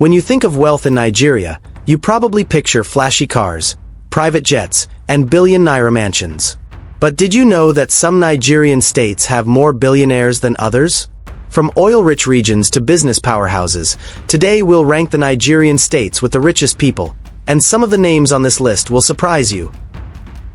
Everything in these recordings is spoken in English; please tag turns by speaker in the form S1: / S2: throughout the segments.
S1: When you think of wealth in Nigeria, you probably picture flashy cars, private jets, and billion-naira mansions. But did you know that some Nigerian states have more billionaires than others? From oil-rich regions to business powerhouses, today we'll rank the Nigerian states with the richest people, and some of the names on this list will surprise you.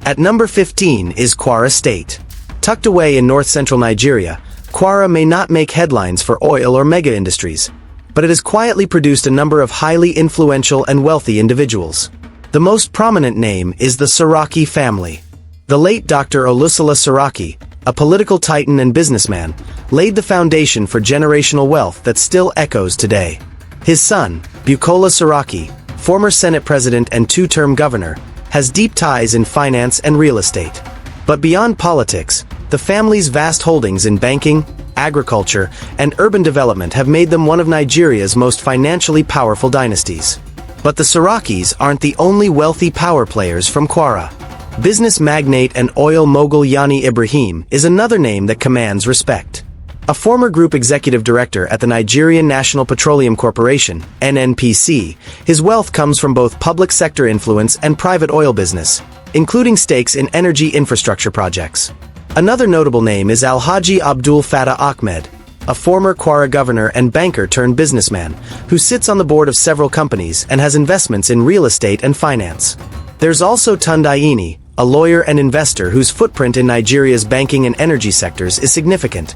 S1: At number 15 is Kwara State. Tucked away in north-central Nigeria, Kwara may not make headlines for oil or mega industries, but it has quietly produced a number of highly influential and wealthy individuals. The most prominent name is the Saraki family. The late Dr. Olusola Saraki, a political titan and businessman, laid the foundation for generational wealth that still echoes today. His son, Bukola Saraki, former Senate president and two-term governor, has deep ties in finance and real estate. But beyond politics, the family's vast holdings in banking, agriculture, and urban development have made them one of Nigeria's most financially powerful dynasties. But the Sarakis aren't the only wealthy power players from Kwara. Business magnate and oil mogul Yani Ibrahim is another name that commands respect. A former group executive director at the Nigerian National Petroleum Corporation, NNPC, his wealth comes from both public sector influence and private oil business, including stakes in energy infrastructure projects. Another notable name is Alhaji Abdul Fattah Ahmed, a former Kwara governor and banker-turned-businessman, who sits on the board of several companies and has investments in real estate and finance. There's also Tundaini, a lawyer and investor whose footprint in Nigeria's banking and energy sectors is significant.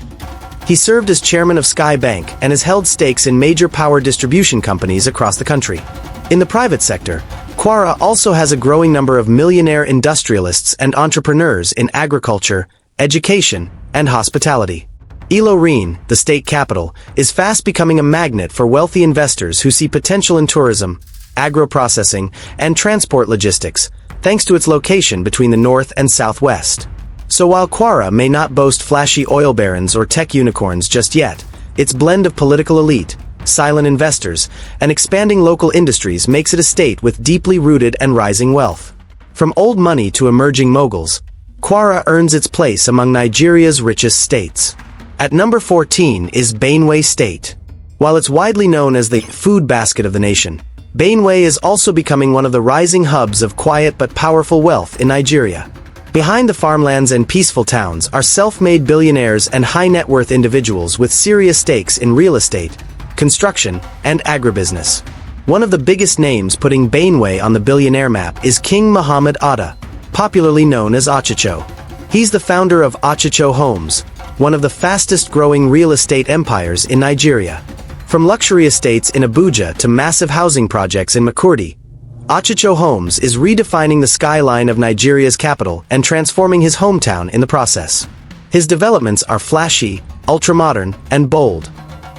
S1: He served as chairman of Sky Bank and has held stakes in major power distribution companies across the country. In the private sector, Kwara also has a growing number of millionaire industrialists and entrepreneurs in agriculture, education, and hospitality. Ilorin, the state capital, is fast becoming a magnet for wealthy investors who see potential in tourism, agro-processing, and transport logistics, thanks to its location between the north and southwest. So while Kwara may not boast flashy oil barons or tech unicorns just yet, its blend of political elite, silent investors, and expanding local industries makes it a state with deeply rooted and rising wealth. From old money to emerging moguls, Kwara earns its place among Nigeria's richest states. At number 14 is Benue State. While it's widely known as the food basket of the nation, Benue is also becoming one of the rising hubs of quiet but powerful wealth in Nigeria. Behind the farmlands and peaceful towns are self-made billionaires and high-net-worth individuals with serious stakes in real estate, construction, and agribusiness. One of the biggest names putting Benue on the billionaire map is King Muhammad Atta, popularly known as Achicho. He's the founder of Achicho Homes, one of the fastest-growing real estate empires in Nigeria. From luxury estates in Abuja to massive housing projects in Makurdi, Achicho Homes is redefining the skyline of Nigeria's capital and transforming his hometown in the process. His developments are flashy, ultra-modern, and bold,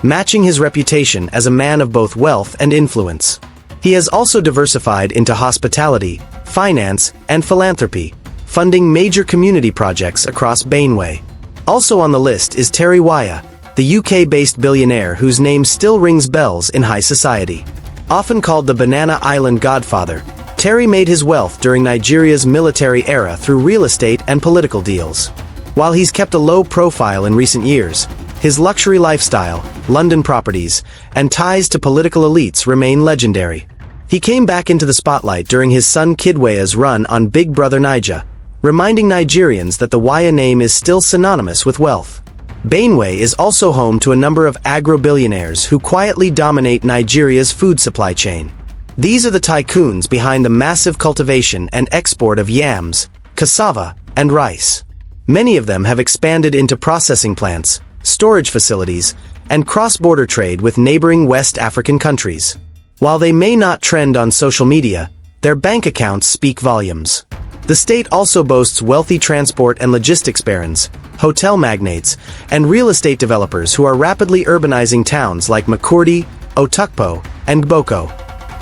S1: matching his reputation as a man of both wealth and influence. He has also diversified into hospitality, finance, and philanthropy, funding major community projects across Benue. Also on the list is Terry Waya, the UK-based billionaire whose name still rings bells in high society. Often called the Banana Island Godfather, Terry made his wealth during Nigeria's military era through real estate and political deals. While he's kept a low profile in recent years, his luxury lifestyle, London properties, and ties to political elites remain legendary. He came back into the spotlight during his son Kidwaya's run on Big Brother Naija, reminding Nigerians that the Waya name is still synonymous with wealth. Benue is also home to a number of agro-billionaires who quietly dominate Nigeria's food supply chain. These are the tycoons behind the massive cultivation and export of yams, cassava, and rice. Many of them have expanded into processing plants, storage facilities, and cross-border trade with neighboring West African countries. While they may not trend on social media, their bank accounts speak volumes. The state also boasts wealthy transport and logistics barons, hotel magnates, and real estate developers who are rapidly urbanizing towns like Makurdi, Otukpo, and Gboko.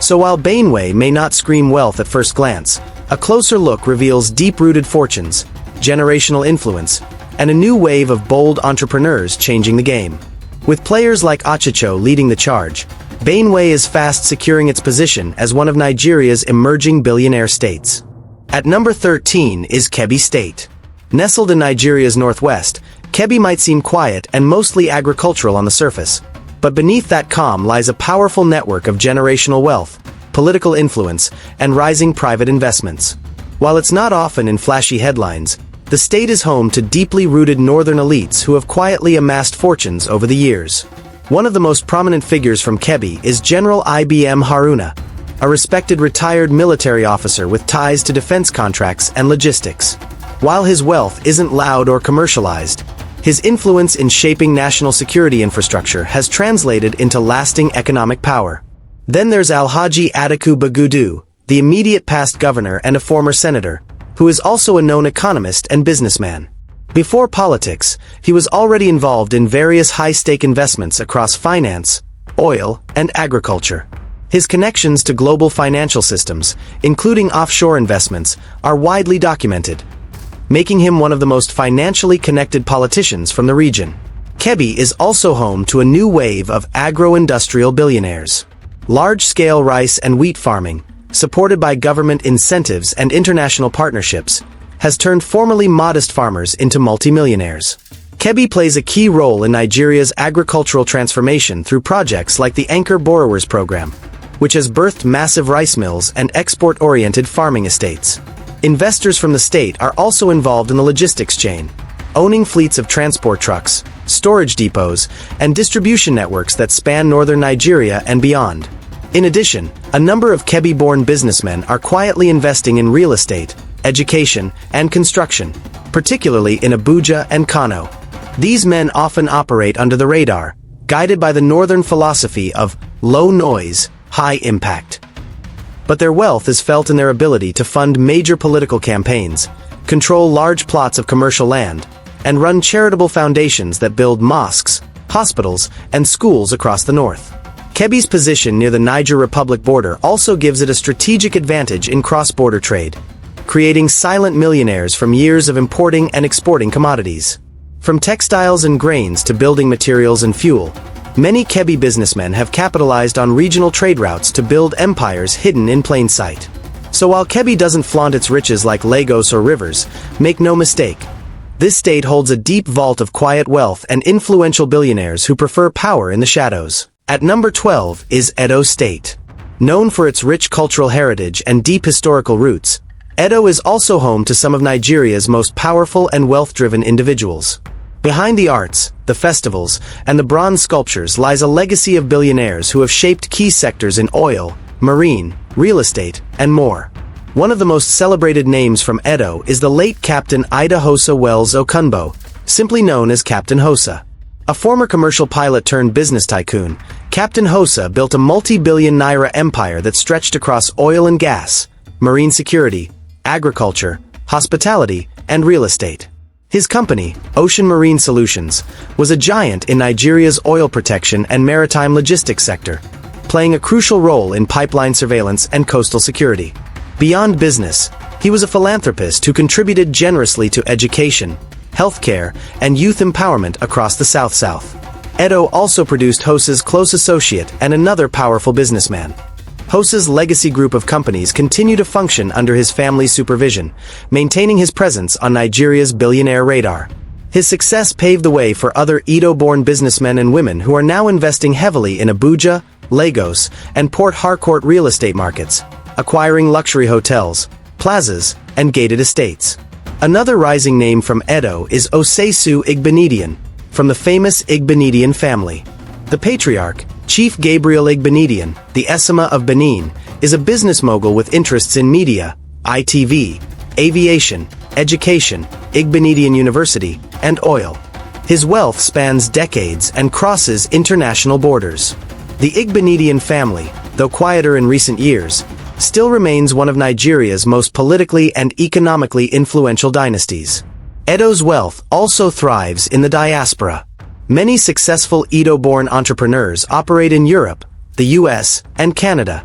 S1: So while Benue may not scream wealth at first glance, a closer look reveals deep-rooted fortunes, generational influence, and a new wave of bold entrepreneurs changing the game. With players like Achicho leading the charge, Benue is fast securing its position as one of Nigeria's emerging billionaire states. At number 13 is Kebbi State. Nestled in Nigeria's northwest, Kebbi might seem quiet and mostly agricultural on the surface. But beneath that calm lies a powerful network of generational wealth, political influence, and rising private investments. While it's not often in flashy headlines, the state is home to deeply rooted northern elites who have quietly amassed fortunes over the years. One of the most prominent figures from Kebbi is General Ibm Haruna, a respected retired military officer with ties to defense contracts and logistics. While his wealth isn't loud or commercialized, his influence in shaping national security infrastructure has translated into lasting economic power. Then there's Alhaji Atiku Bagudu, the immediate past governor and a former senator, who is also a known economist and businessman. Before politics, he was already involved in various high-stake investments across finance, oil, and agriculture. His connections to global financial systems, including offshore investments, are widely documented, making him one of the most financially connected politicians from the region. Kebbi is also home to a new wave of agro-industrial billionaires. Large-scale rice and wheat farming, supported by government incentives and international partnerships, has turned formerly modest farmers into multimillionaires. Kebbi plays a key role in Nigeria's agricultural transformation through projects like the Anchor Borrowers Program, which has birthed massive rice mills and export-oriented farming estates. Investors from the state are also involved in the logistics chain, owning fleets of transport trucks, storage depots, and distribution networks that span northern Nigeria and beyond. In addition, a number of Kebbi-born businessmen are quietly investing in real estate, education, and construction, particularly in Abuja and Kano. These men often operate under the radar, guided by the northern philosophy of low noise, high impact. But their wealth is felt in their ability to fund major political campaigns, control large plots of commercial land, and run charitable foundations that build mosques, hospitals, and schools across the north. Kebbi's position near the Niger Republic border also gives it a strategic advantage in cross-border trade, creating silent millionaires from years of importing and exporting commodities. From textiles and grains to building materials and fuel, many Kebbi businessmen have capitalized on regional trade routes to build empires hidden in plain sight. So while Kebbi doesn't flaunt its riches like Lagos or Rivers, make no mistake, this state holds a deep vault of quiet wealth and influential billionaires who prefer power in the shadows. At number 12 is Edo State. Known for its rich cultural heritage and deep historical roots, Edo is also home to some of Nigeria's most powerful and wealth-driven individuals. Behind the arts, the festivals, and the bronze sculptures lies a legacy of billionaires who have shaped key sectors in oil, marine, real estate, and more. One of the most celebrated names from Edo is the late Captain Ida Hosa Wells Okunbo, simply known as Captain Hosa. A former commercial pilot turned business tycoon, Captain Hosa built a multi-billion naira empire that stretched across oil and gas, marine security, agriculture, hospitality, and real estate. His company, Ocean Marine Solutions, was a giant in Nigeria's oil protection and maritime logistics sector, playing a crucial role in pipeline surveillance and coastal security. Beyond business, he was a philanthropist who contributed generously to education, healthcare, and youth empowerment across the South. Edo also produced Hosa's close associate and another powerful businessman. Hosa's legacy group of companies continue to function under his family's supervision, maintaining his presence on Nigeria's billionaire radar. His success paved the way for other Edo-born businessmen and women who are now investing heavily in Abuja, Lagos, and Port Harcourt real estate markets, acquiring luxury hotels, plazas, and gated estates. Another rising name from Edo is Osesu Igbenedion, from the famous Igbenedion family. The patriarch, Chief Gabriel Igbenedion, the Esima of Benin, is a business mogul with interests in media, ITV, aviation, education, Igbenedion University, and oil. His wealth spans decades and crosses international borders. The Igbenedion family, though quieter in recent years, still remains one of Nigeria's most politically and economically influential dynasties. Edo's wealth also thrives in the diaspora. Many successful Edo-born entrepreneurs operate in Europe, the US, and Canada,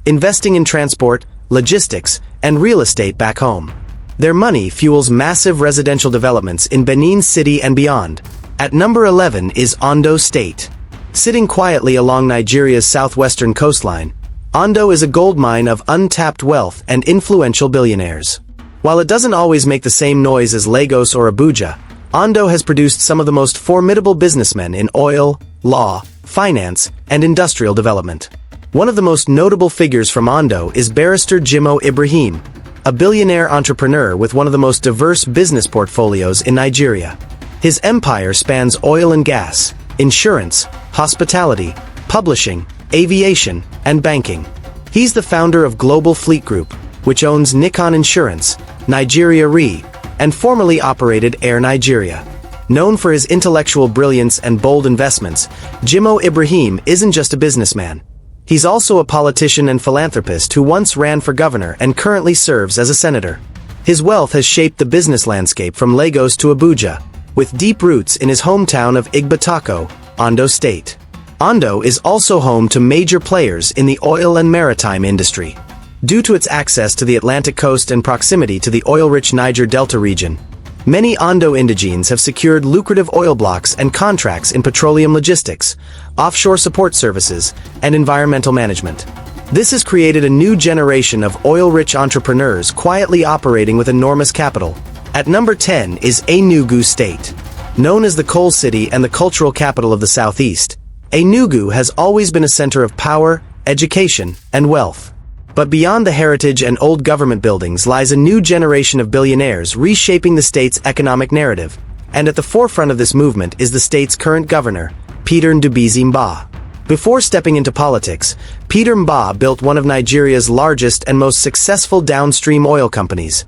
S1: investing in transport, logistics, and real estate back home. Their money fuels massive residential developments in Benin City and beyond. At number 11 is Ondo State. Sitting quietly along Nigeria's southwestern coastline, Ondo is a goldmine of untapped wealth and influential billionaires. While it doesn't always make the same noise as Lagos or Abuja, Ondo has produced some of the most formidable businessmen in oil, law, finance, and industrial development. One of the most notable figures from Ondo is barrister Jimoh Ibrahim, a billionaire entrepreneur with one of the most diverse business portfolios in Nigeria. His empire spans oil and gas, insurance, hospitality, publishing, aviation, and banking. He's the founder of Global Fleet Group, which owns Nikon Insurance, Nigeria Re, and formerly operated Air Nigeria. Known for his intellectual brilliance and bold investments, Jimoh Ibrahim isn't just a businessman. He's also a politician and philanthropist who once ran for governor and currently serves as a senator. His wealth has shaped the business landscape from Lagos to Abuja, with deep roots in his hometown of Igbatako, Ondo State. Ondo is also home to major players in the oil and maritime industry. Due to its access to the Atlantic coast and proximity to the oil-rich Niger Delta region, many Ondo indigenes have secured lucrative oil blocks and contracts in petroleum logistics, offshore support services, and environmental management. This has created a new generation of oil-rich entrepreneurs quietly operating with enormous capital. At number 10 is Enugu State. Known as the coal city and the cultural capital of the southeast, Enugu has always been a center of power, education, and wealth. But beyond the heritage and old government buildings lies a new generation of billionaires reshaping the state's economic narrative, and at the forefront of this movement is the state's current governor, Peter Ndubuisi Mba. Before stepping into politics, Peter Mba built one of Nigeria's largest and most successful downstream oil companies,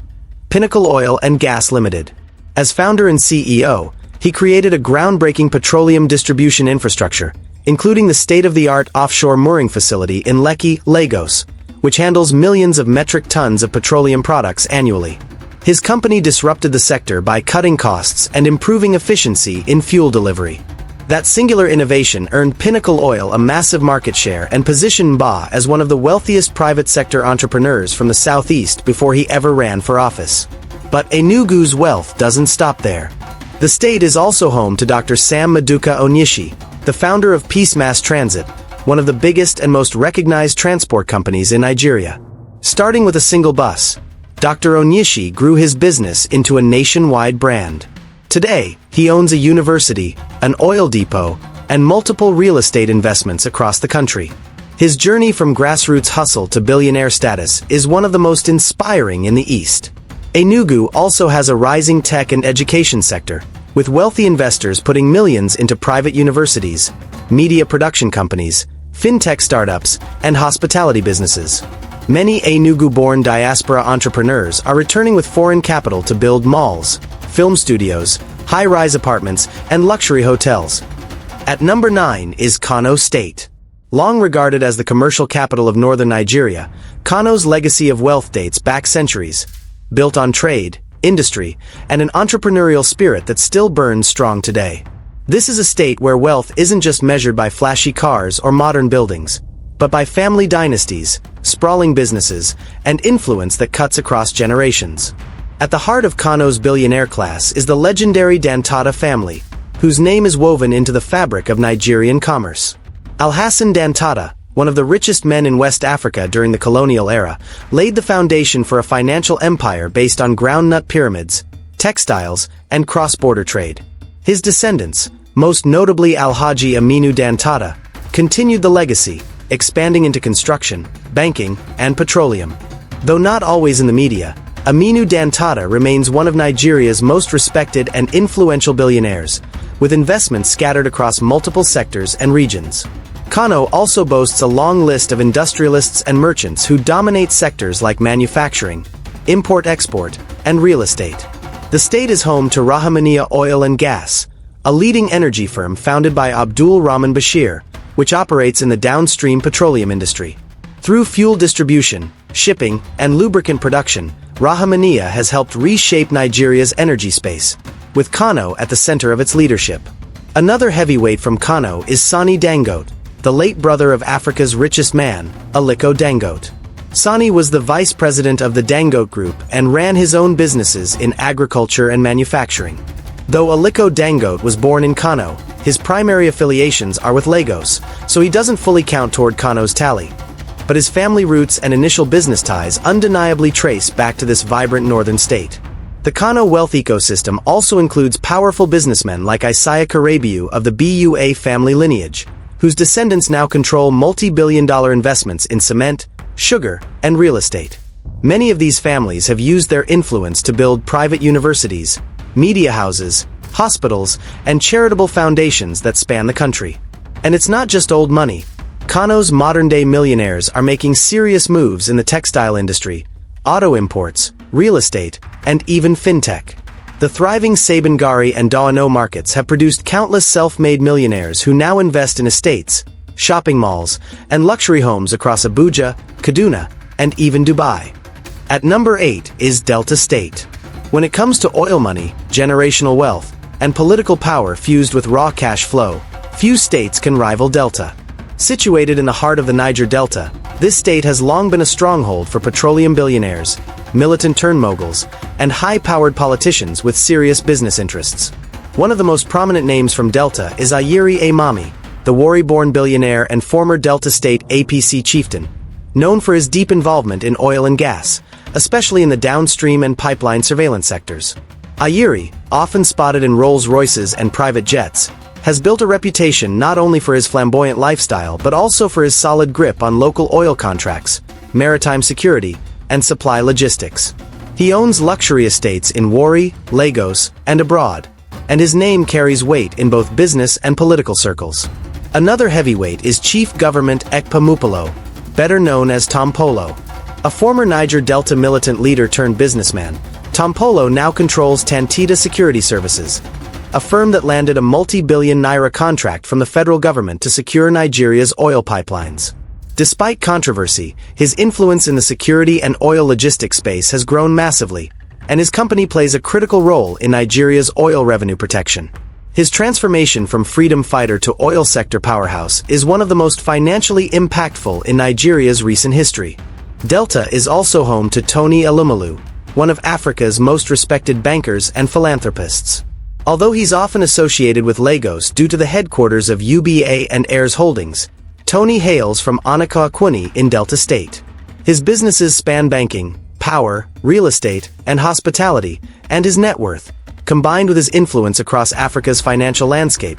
S1: Pinnacle Oil and Gas Limited. As founder and CEO, he created a groundbreaking petroleum distribution infrastructure, including the state-of-the-art offshore mooring facility in Lekki, Lagos, which handles millions of metric tons of petroleum products annually. His company disrupted the sector by cutting costs and improving efficiency in fuel delivery. That singular innovation earned Pinnacle Oil a massive market share and positioned Mba as one of the wealthiest private sector entrepreneurs from the southeast before he ever ran for office. But Enugu's wealth doesn't stop there. The state is also home to Dr. Sam Maduka Onyeshi, the founder of Peace Mass Transit, one of the biggest and most recognized transport companies in Nigeria. Starting with a single bus, Dr. Onyeshi grew his business into a nationwide brand. Today, he owns a university, an oil depot, and multiple real estate investments across the country. His journey from grassroots hustle to billionaire status is one of the most inspiring in the East. Enugu also has a rising tech and education sector, with wealthy investors putting millions into private universities, media production companies, fintech startups, and hospitality businesses. Many Enugu-born diaspora entrepreneurs are returning with foreign capital to build malls, film studios, high-rise apartments, and luxury hotels. At number 9 is Kano State. Long regarded as the commercial capital of northern Nigeria, Kano's legacy of wealth dates back centuries, built on trade, industry, and an entrepreneurial spirit that still burns strong today. This is a state where wealth isn't just measured by flashy cars or modern buildings, but by family dynasties, sprawling businesses, and influence that cuts across generations. At the heart of Kano's billionaire class is the legendary Dantata family, whose name is woven into the fabric of Nigerian commerce. Alhassan Dantata, one of the richest men in West Africa during the colonial era, laid the foundation for a financial empire based on groundnut pyramids, textiles, and cross-border trade. His descendants, most notably Alhaji Aminu Dantata, continued the legacy, expanding into construction, banking, and petroleum. Though not always in the media, Aminu Dantata remains one of Nigeria's most respected and influential billionaires, with investments scattered across multiple sectors and regions. Kano also boasts a long list of industrialists and merchants who dominate sectors like manufacturing, import-export, and real estate. The state is home to Rahmaniya Oil and Gas, a leading energy firm founded by Abdul Rahman Bashir, which operates in the downstream petroleum industry. Through fuel distribution, shipping, and lubricant production, Rahmaniya has helped reshape Nigeria's energy space, with Kano at the center of its leadership. Another heavyweight from Kano is Sani Dangote, the late brother of Africa's richest man, Aliko Dangote. Sani was the vice president of the Dangote Group and ran his own businesses in agriculture and manufacturing. Though Aliko Dangote was born in Kano, his primary affiliations are with Lagos, so he doesn't fully count toward Kano's tally. But his family roots and initial business ties undeniably trace back to this vibrant northern state. The Kano wealth ecosystem also includes powerful businessmen like Isaiah Karabiu of the BUA family lineage, whose descendants now control multi-billion-dollar investments in cement, sugar, and real estate. Many of these families have used their influence to build private universities, media houses, hospitals, and charitable foundations that span the country. And it's not just old money. Kano's modern-day millionaires are making serious moves in the textile industry, auto imports, real estate, and even fintech. The thriving Sabangari and Dawano markets have produced countless self-made millionaires who now invest in estates, shopping malls, and luxury homes across Abuja, Kaduna, and even Dubai. At number 8 is Delta State. When it comes to oil money, generational wealth, and political power fused with raw cash flow, few states can rival Delta. Situated in the heart of the Niger Delta, this state has long been a stronghold for petroleum billionaires, militant turn moguls, and high-powered politicians with serious business interests. One of the most prominent names from Delta is Ayiri Amami, the Warri-born billionaire and former Delta State APC chieftain, known for his deep involvement in oil and gas, especially in the downstream and pipeline surveillance sectors. Ayiri, often spotted in Rolls-Royces and private jets, has built a reputation not only for his flamboyant lifestyle but also for his solid grip on local oil contracts, maritime security, and supply logistics. He owns luxury estates in Warri, Lagos, and abroad, and his name carries weight in both business and political circles. Another heavyweight is Chief Government Ekpa Mupolo, better known as Tom Polo. A former Niger Delta militant leader turned businessman, Tom Polo now controls Tantita Security Services, a firm that landed a multi-billion naira contract from the federal government to secure Nigeria's oil pipelines. Despite controversy, his influence in the security and oil logistics space has grown massively, and his company plays a critical role in Nigeria's oil revenue protection. His transformation from freedom fighter to oil sector powerhouse is one of the most financially impactful in Nigeria's recent history. Delta is also home to Tony Elumelu, one of Africa's most respected bankers and philanthropists. Although he's often associated with Lagos due to the headquarters of UBA and Heirs Holdings, Tony hails from Akwa Ibom in Delta State. His businesses span banking, power, real estate, and hospitality, and his net worth, combined with his influence across Africa's financial landscape,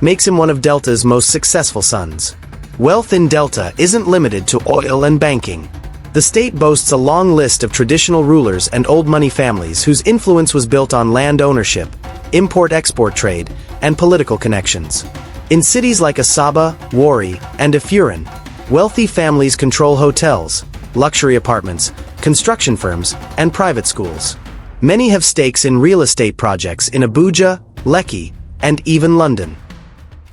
S1: makes him one of Delta's most successful sons. Wealth in Delta isn't limited to oil and banking. The state boasts a long list of traditional rulers and old money families whose influence was built on land ownership, import-export trade, and political connections. In cities like Asaba, Warri, and Ifurin, wealthy families control hotels, luxury apartments, construction firms, and private schools. Many have stakes in real estate projects in Abuja, Lekki, and even London.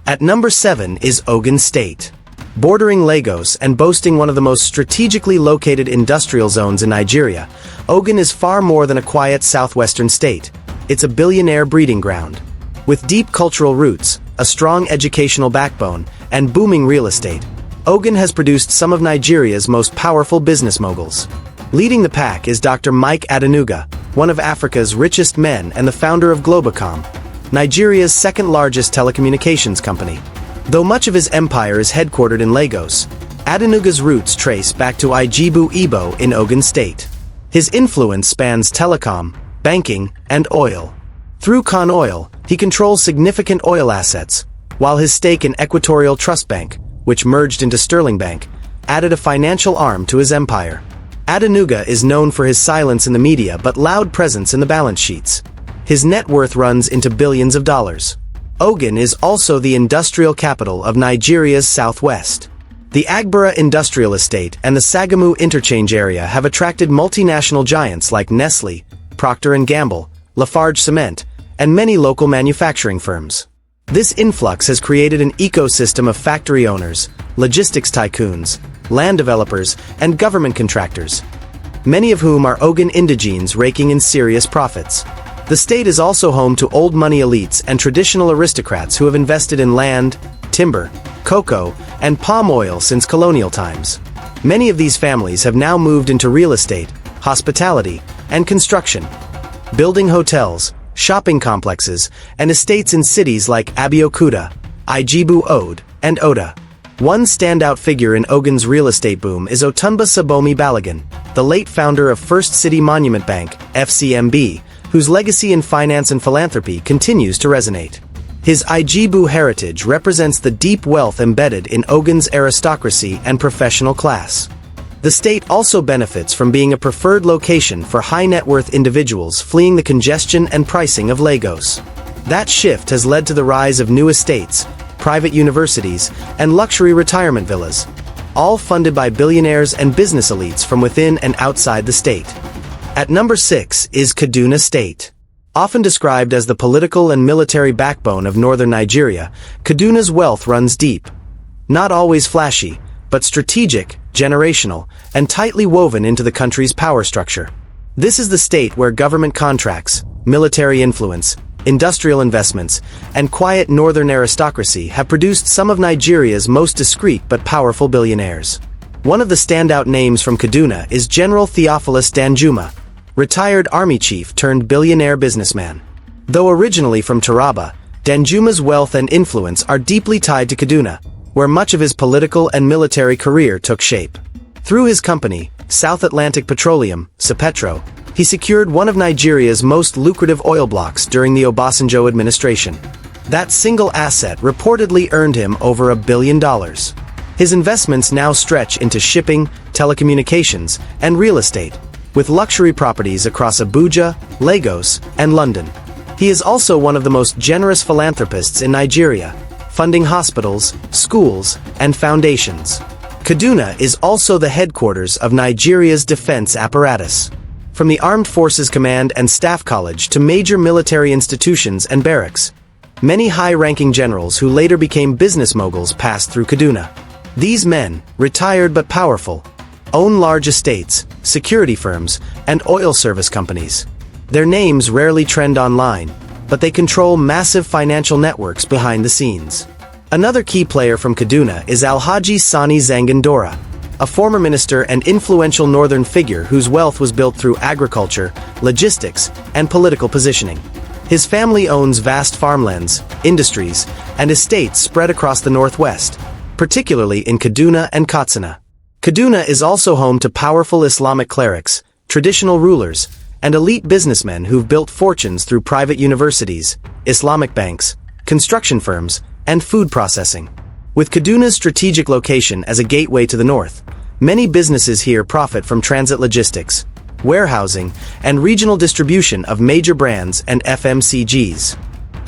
S1: At number 7 is Ogun State. Bordering Lagos and boasting one of the most strategically located industrial zones in Nigeria, Ogun is far more than a quiet southwestern state. It's a billionaire breeding ground. With deep cultural roots, a strong educational backbone, and booming real estate, Ogun has produced some of Nigeria's most powerful business moguls. Leading the pack is Dr. Mike Adenuga, one of Africa's richest men and the founder of Globacom, Nigeria's second-largest telecommunications company. Though much of his empire is headquartered in Lagos, Adenuga's roots trace back to Akwa Ibom in Ogun State. His influence spans telecom, banking, and oil. Through Con Oil, he controls significant oil assets, while his stake in Equatorial Trust Bank, which merged into Sterling Bank, added a financial arm to his empire. Adenuga is known for his silence in the media but loud presence in the balance sheets. His net worth runs into billions of dollars. Ogun is also the industrial capital of Nigeria's southwest. The Agbara Industrial Estate and the Sagamu Interchange Area have attracted multinational giants like Nestle, Procter & Gamble, Lafarge Cement, and many local manufacturing firms. This influx has created an ecosystem of factory owners, logistics tycoons, land developers, and government contractors, many of whom are Ogun indigenes raking in serious profits. The state is also home to old money elites and traditional aristocrats who have invested in land, timber, cocoa, and palm oil since colonial times. Many of these families have now moved into real estate, hospitality, and construction, building hotels, shopping complexes, and estates in cities like Abeokuta, Ijebu Ode, and Oda. One standout figure in Ogun's real estate boom is Otunba Sabomi Balogun, the late founder of First City Monument Bank, FCMB, whose legacy in finance and philanthropy continues to resonate. His Ijebu heritage represents the deep wealth embedded in Ogun's aristocracy and professional class. The state also benefits from being a preferred location for high-net-worth individuals fleeing the congestion and pricing of Lagos. That shift has led to the rise of new estates, private universities, and luxury retirement villas, all funded by billionaires and business elites from within and outside the state. At number 6 is Kaduna State. Often described as the political and military backbone of northern Nigeria, Kaduna's wealth runs deep. Not always flashy, but strategic, generational, and tightly woven into the country's power structure. This is the state where government contracts, military influence, industrial investments, and quiet northern aristocracy have produced some of Nigeria's most discreet but powerful billionaires. One of the standout names from Kaduna is General Theophilus Danjuma, retired army chief turned billionaire businessman. Though originally from Taraba, Danjuma's wealth and influence are deeply tied to Kaduna, where much of his political and military career took shape. Through his company, South Atlantic Petroleum, Sepetro, he secured one of Nigeria's most lucrative oil blocks during the Obasanjo administration. That single asset reportedly earned him over $1 billion. His investments now stretch into shipping, telecommunications, and real estate, with luxury properties across Abuja, Lagos, and London. He is also one of the most generous philanthropists in Nigeria, funding hospitals, schools, and foundations. Kaduna is also the headquarters of Nigeria's defense apparatus. From the Armed Forces Command and Staff College to major military institutions and barracks, many high-ranking generals who later became business moguls passed through Kaduna. These men, retired but powerful, own large estates, security firms, and oil service companies. Their names rarely trend online, but they control massive financial networks behind the scenes. Another key player from Kaduna is Alhaji Sani Zangandora, a former minister and influential northern figure whose wealth was built through agriculture, logistics, and political positioning. His family owns vast farmlands, industries, and estates spread across the northwest, particularly in Kaduna and Katsina. Kaduna is also home to powerful Islamic clerics, traditional rulers, and elite businessmen who've built fortunes through private universities, Islamic banks, construction firms, and food processing. With Kaduna's strategic location as a gateway to the north, many businesses here profit from transit logistics, warehousing, and regional distribution of major brands and FMCGs.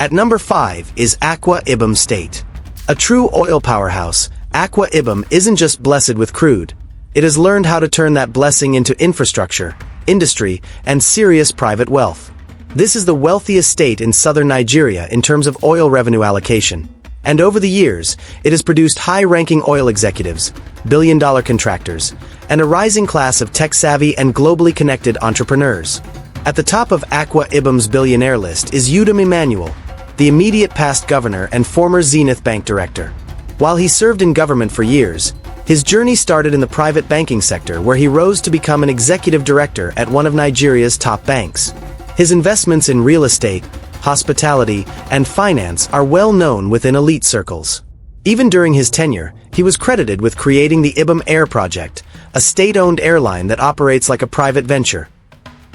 S1: At number 5 is Akwa Ibom State. A true oil powerhouse, Akwa Ibom isn't just blessed with crude. It has learned how to turn that blessing into infrastructure, industry, and serious private wealth. This is the wealthiest state in southern Nigeria in terms of oil revenue allocation. And over the years, it has produced high-ranking oil executives, billion-dollar contractors, and a rising class of tech-savvy and globally connected entrepreneurs. At the top of Akwa Ibom's billionaire list is Udom Emmanuel, the immediate past governor and former Zenith Bank director. While he served in government for years, his journey started in the private banking sector where he rose to become an executive director at one of Nigeria's top banks. His investments in real estate, hospitality, and finance are well known within elite circles. Even during his tenure, he was credited with creating the Ibom Air Project, a state-owned airline that operates like a private venture,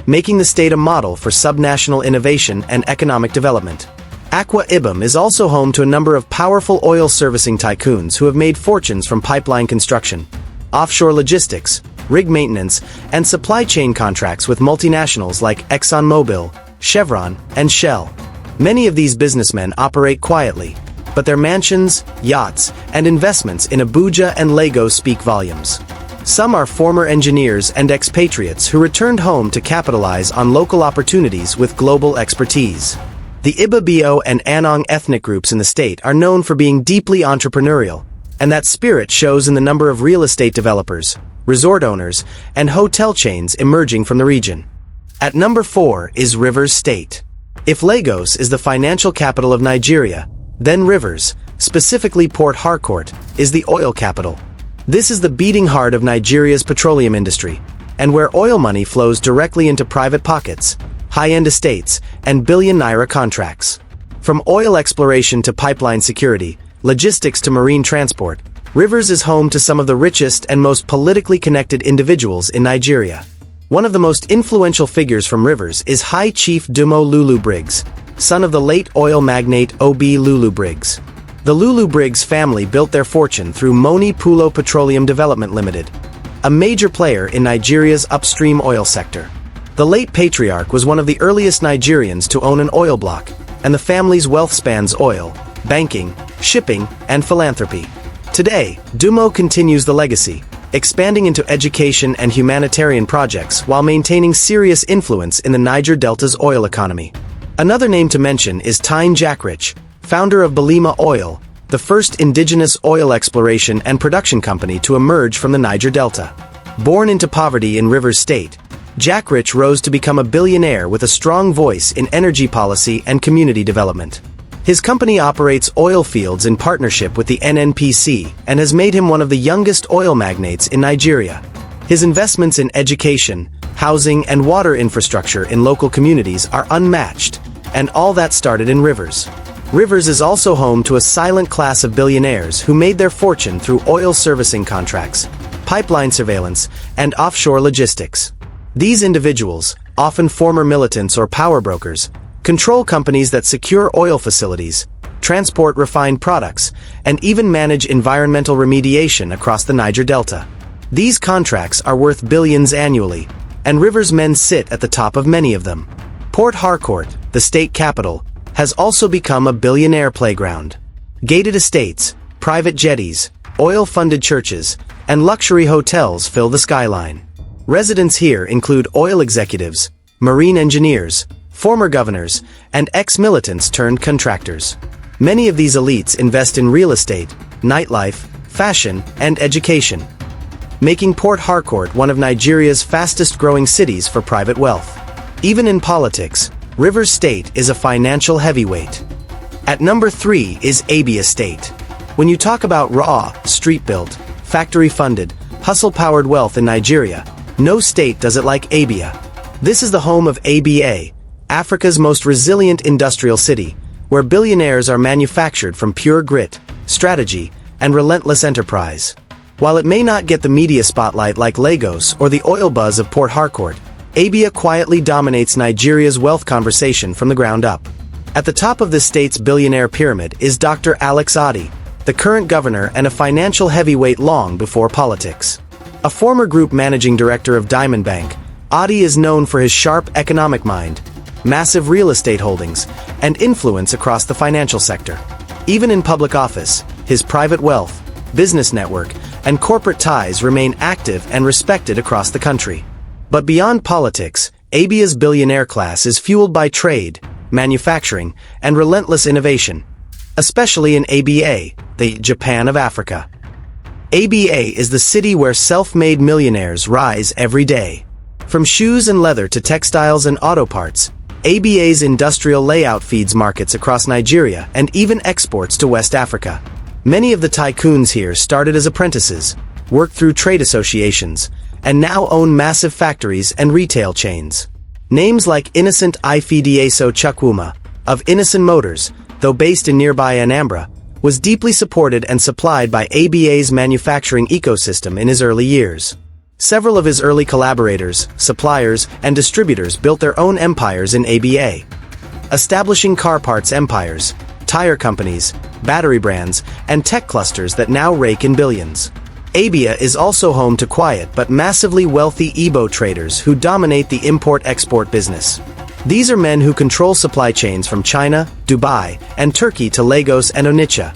S1: making the state a model for subnational innovation and economic development. Akwa Ibom is also home to a number of powerful oil servicing tycoons who have made fortunes from pipeline construction, offshore logistics, rig maintenance, and supply chain contracts with multinationals like ExxonMobil, Chevron, and Shell. Many of these businessmen operate quietly, but their mansions, yachts, and investments in Abuja and Lagos speak volumes. Some are former engineers and expatriates who returned home to capitalize on local opportunities with global expertise. The Ibibio and Anong ethnic groups in the state are known for being deeply entrepreneurial, and that spirit shows in the number of real estate developers, resort owners, and hotel chains emerging from the region. At number 4 is Rivers State. If Lagos is the financial capital of Nigeria, then Rivers, specifically Port Harcourt, is the oil capital. This is the beating heart of Nigeria's petroleum industry, and where oil money flows directly into private pockets, high-end estates, and billion-naira contracts. From oil exploration to pipeline security, logistics to marine transport, Rivers is home to some of the richest and most politically connected individuals in Nigeria. One of the most influential figures from Rivers is High Chief Dumo Lulu Briggs, son of the late oil magnate O.B. Lulu Briggs. The Lulu Briggs family built their fortune through Moni Pulo Petroleum Development Limited, a major player in Nigeria's upstream oil sector. The late patriarch was one of the earliest Nigerians to own an oil block, and the family's wealth spans oil, banking, shipping, and philanthropy. Today, Dumo continues the legacy, expanding into education and humanitarian projects while maintaining serious influence in the Niger Delta's oil economy. Another name to mention is Tyne Jackrich, founder of Belima Oil, the first indigenous oil exploration and production company to emerge from the Niger Delta. Born into poverty in Rivers State, Jackrich rose to become a billionaire with a strong voice in energy policy and community development. His company operates oil fields in partnership with the NNPC and has made him one of the youngest oil magnates in Nigeria. His investments in education, housing, and water infrastructure in local communities are unmatched, and all that started in Rivers. Rivers is also home to a silent class of billionaires who made their fortune through oil servicing contracts, pipeline surveillance, and offshore logistics. These individuals, often former militants or power brokers, control companies that secure oil facilities, transport refined products, and even manage environmental remediation across the Niger Delta. These contracts are worth billions annually, and Rivers' men sit at the top of many of them. Port Harcourt, the state capital, has also become a billionaire playground. Gated estates, private jetties, oil-funded churches, and luxury hotels fill the skyline. Residents here include oil executives, marine engineers, former governors, and ex-militants turned contractors. Many of these elites invest in real estate, nightlife, fashion, and education, making Port Harcourt one of Nigeria's fastest-growing cities for private wealth. Even in politics, Rivers State is a financial heavyweight. At number 3 is Abia State. When you talk about raw, street-built, factory-funded, hustle-powered wealth in Nigeria, no state does it like Abia. This is the home of ABA, Africa's most resilient industrial city, where billionaires are manufactured from pure grit, strategy, and relentless enterprise. While it may not get the media spotlight like Lagos or the oil buzz of Port Harcourt, Abia quietly dominates Nigeria's wealth conversation from the ground up. At the top of the state's billionaire pyramid is Dr. Alex Otti, the current governor and a financial heavyweight long before politics. A former group managing director of Diamond Bank, Otti is known for his sharp economic mind, massive real estate holdings, and influence across the financial sector. Even in public office, his private wealth, business network, and corporate ties remain active and respected across the country. But beyond politics, Abia's billionaire class is fueled by trade, manufacturing, and relentless innovation, especially in ABA, the Japan of Africa. ABA is the city where self-made millionaires rise every day. From shoes and leather to textiles and auto parts, ABA's industrial layout feeds markets across Nigeria and even exports to West Africa. Many of the tycoons here started as apprentices, worked through trade associations, and now own massive factories and retail chains. Names like Innocent Ifedieso Chukwuma, of Innocent Motors, though based in nearby Anambra, was deeply supported and supplied by ABA's manufacturing ecosystem in his early years. Several of his early collaborators, suppliers, and distributors built their own empires in ABA, establishing car parts empires, tire companies, battery brands, and tech clusters that now rake in billions. Abia is also home to quiet but massively wealthy Igbo traders who dominate the import-export business. These are men who control supply chains from China, Dubai, and Turkey to Lagos and Onitsha,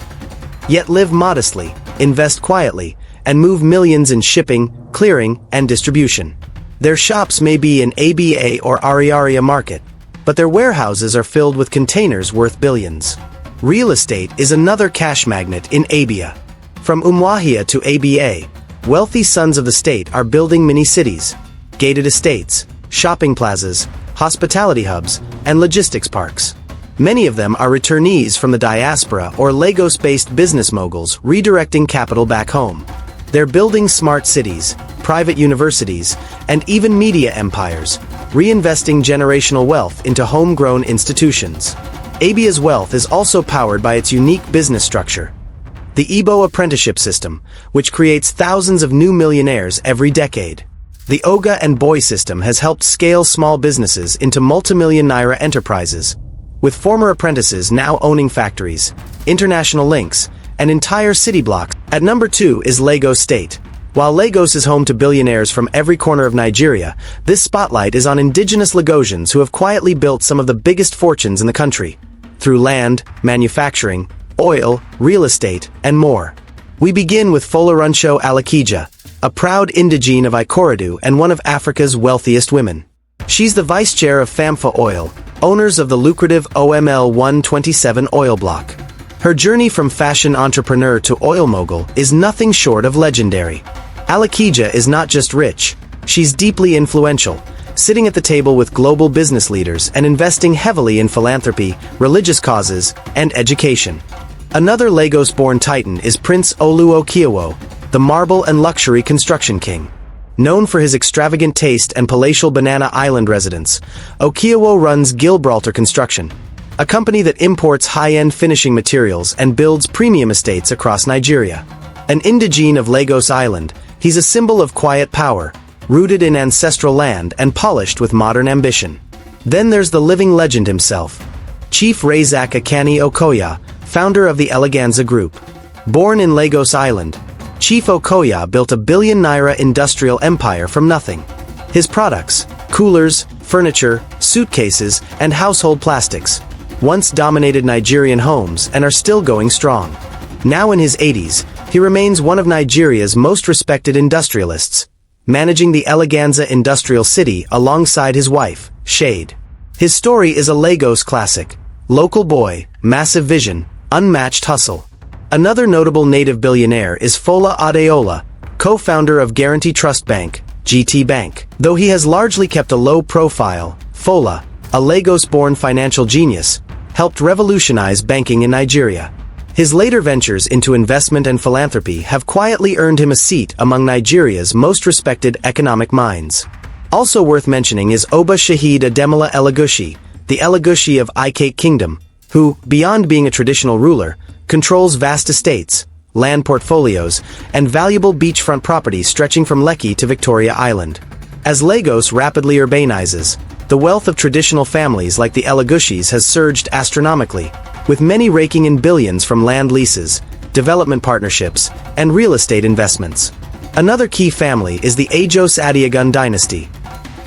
S1: yet live modestly, invest quietly, and move millions in shipping, clearing, and distribution. Their shops may be in ABA or Ariaria market, but their warehouses are filled with containers worth billions. Real estate is another cash magnet in Abia. From Umuahia to ABA, wealthy sons of the state are building mini-cities, gated estates, shopping plazas, hospitality hubs, and logistics parks. Many of them are returnees from the diaspora or Lagos-based business moguls redirecting capital back home. They're building smart cities, private universities, and even media empires, reinvesting generational wealth into homegrown institutions. Abia's wealth is also powered by its unique business structure, the Igbo apprenticeship system, which creates thousands of new millionaires every decade. The Oga and Boy system has helped scale small businesses into multimillion naira enterprises, with former apprentices now owning factories, international links, and entire city blocks. At number 2 is Lagos State. While Lagos is home to billionaires from every corner of Nigeria, this spotlight is on indigenous Lagosians who have quietly built some of the biggest fortunes in the country, through land, manufacturing, oil, real estate, and more. We begin with Folarunsho Alakija, a proud indigene of Ikorodu and one of Africa's wealthiest women. She's the vice chair of Famfa Oil, owners of the lucrative OML 127 oil block. Her journey from fashion entrepreneur to oil mogul is nothing short of legendary. Alakija is not just rich, she's deeply influential, sitting at the table with global business leaders and investing heavily in philanthropy, religious causes, and education. Another Lagos-born titan is Prince Olu Okiewo, the marble and luxury construction king. Known for his extravagant taste and palatial Banana Island residence, Okiewo runs Gibraltar Construction, a company that imports high-end finishing materials and builds premium estates across Nigeria. An indigene of Lagos Island, he's a symbol of quiet power, rooted in ancestral land and polished with modern ambition. Then there's the living legend himself, Chief Razak Akani Okoya, founder of the Eleganza Group. Born in Lagos Island, Chief Okoya built a billion-naira industrial empire from nothing. His products, coolers, furniture, suitcases, and household plastics, once dominated Nigerian homes and are still going strong. Now in his 80s, he remains one of Nigeria's most respected industrialists, managing the Eleganza industrial city alongside his wife, Shade. His story is a Lagos classic: local boy, massive vision, unmatched hustle. Another notable native billionaire is Fola Adeola, co-founder of Guarantee Trust Bank, GT Bank. Though he has largely kept a low profile, Fola, a Lagos-born financial genius, helped revolutionize banking in Nigeria. His later ventures into investment and philanthropy have quietly earned him a seat among Nigeria's most respected economic minds. Also worth mentioning is Oba Shahid Ademola Elegushi, the Elegushi of Ikake Kingdom, who, beyond being a traditional ruler, controls vast estates, land portfolios, and valuable beachfront properties stretching from Lekki to Victoria Island. As Lagos rapidly urbanizes, the wealth of traditional families like the Elegushis has surged astronomically, with many raking in billions from land leases, development partnerships, and real estate investments. Another key family is the Ajos Adiagun dynasty,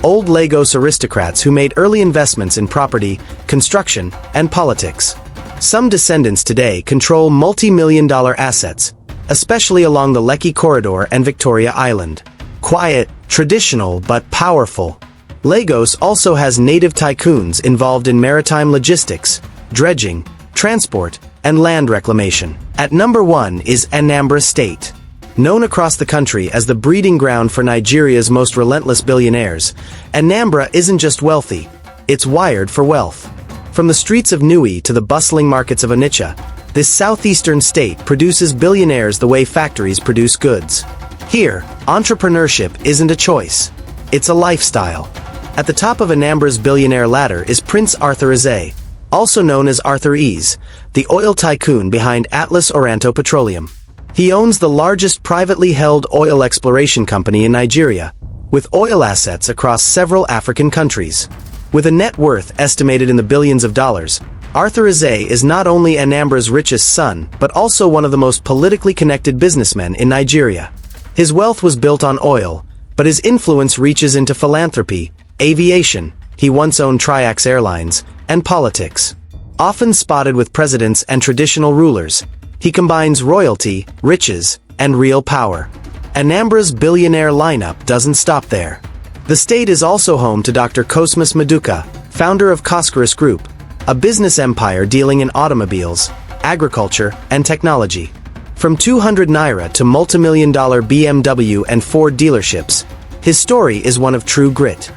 S1: old Lagos aristocrats who made early investments in property, construction, and politics. Some descendants today control multi-million-dollar assets, especially along the Lekki Corridor and Victoria Island. Quiet, traditional, but powerful. Lagos also has native tycoons involved in maritime logistics, dredging, transport, and land reclamation. At number 1 is Anambra State. Known across the country as the breeding ground for Nigeria's most relentless billionaires, Anambra isn't just wealthy, it's wired for wealth. From the streets of Nui to the bustling markets of Onitsha, this southeastern state produces billionaires the way factories produce goods. Here, entrepreneurship isn't a choice, it's a lifestyle. At the top of Anambra's billionaire ladder is Prince Arthur Eze, also known as Arthur Ease, the oil tycoon behind Atlas Oranto Petroleum. He owns the largest privately held oil exploration company in Nigeria, with oil assets across several African countries. With a net worth estimated in the billions of dollars, Arthur Eze is not only Anambra's richest son, but also one of the most politically connected businessmen in Nigeria. His wealth was built on oil, but his influence reaches into philanthropy, aviation, he once owned Triax Airlines, and politics. Often spotted with presidents and traditional rulers, he combines royalty, riches, and real power. Anambra's billionaire lineup doesn't stop there. The state is also home to Dr. Cosmas Maduka, founder of Coscarus Group, a business empire dealing in automobiles, agriculture, and technology. From 200 naira to multimillion-dollar BMW and Ford dealerships, his story is one of true grit.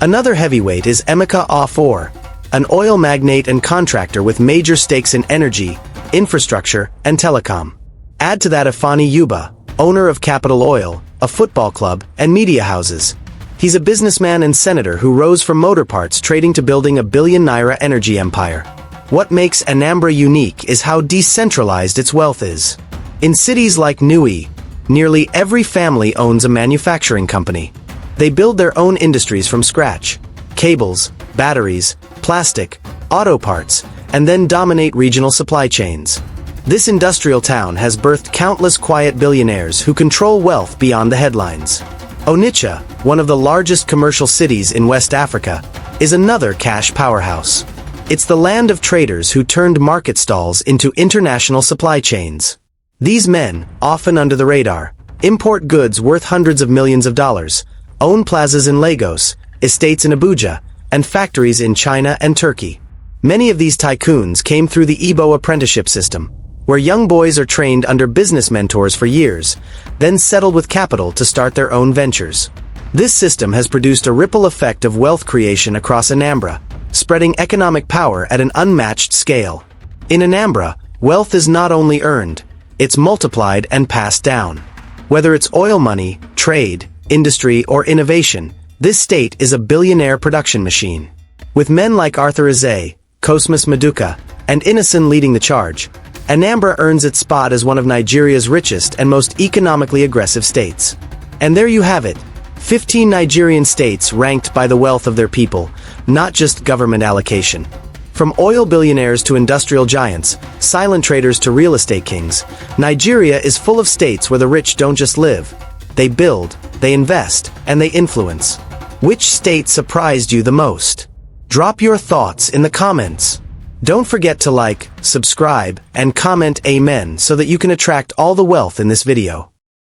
S1: Another heavyweight is Emeka Afor, an oil magnate and contractor with major stakes in energy, infrastructure, and telecom. Add to that Ifeanyi Uba, owner of Capital Oil, a football club, and media houses. He's a businessman and senator who rose from motor parts trading to building a billion-naira energy empire. What makes Anambra unique is how decentralized its wealth is. In cities like Nui, nearly every family owns a manufacturing company. They build their own industries from scratch. Cables, batteries, plastic, auto parts, and then dominate regional supply chains. This industrial town has birthed countless quiet billionaires who control wealth beyond the headlines. Onitsha, one of the largest commercial cities in West Africa, is another cash powerhouse. It's the land of traders who turned market stalls into international supply chains. These men, often under the radar, import goods worth hundreds of millions of dollars, own plazas in Lagos, estates in Abuja, and factories in China and Turkey. Many of these tycoons came through the Igbo apprenticeship system, where young boys are trained under business mentors for years, then settled with capital to start their own ventures. This system has produced a ripple effect of wealth creation across Anambra, spreading economic power at an unmatched scale. In Anambra, wealth is not only earned, it's multiplied and passed down. Whether it's oil money, trade, industry, or innovation, this state is a billionaire production machine. With men like Arthur Eze, Cosmas Maduka, and Innocent leading the charge, Anambra earns its spot as one of Nigeria's richest and most economically aggressive states. And there you have it, 15 Nigerian states ranked by the wealth of their people, not just government allocation. From oil billionaires to industrial giants, silent traders to real estate kings, Nigeria is full of states where the rich don't just live. They build, they invest, and they influence. Which state surprised you the most? Drop your thoughts in the comments. Don't forget to like, subscribe, and comment amen so that you can attract all the wealth in this video.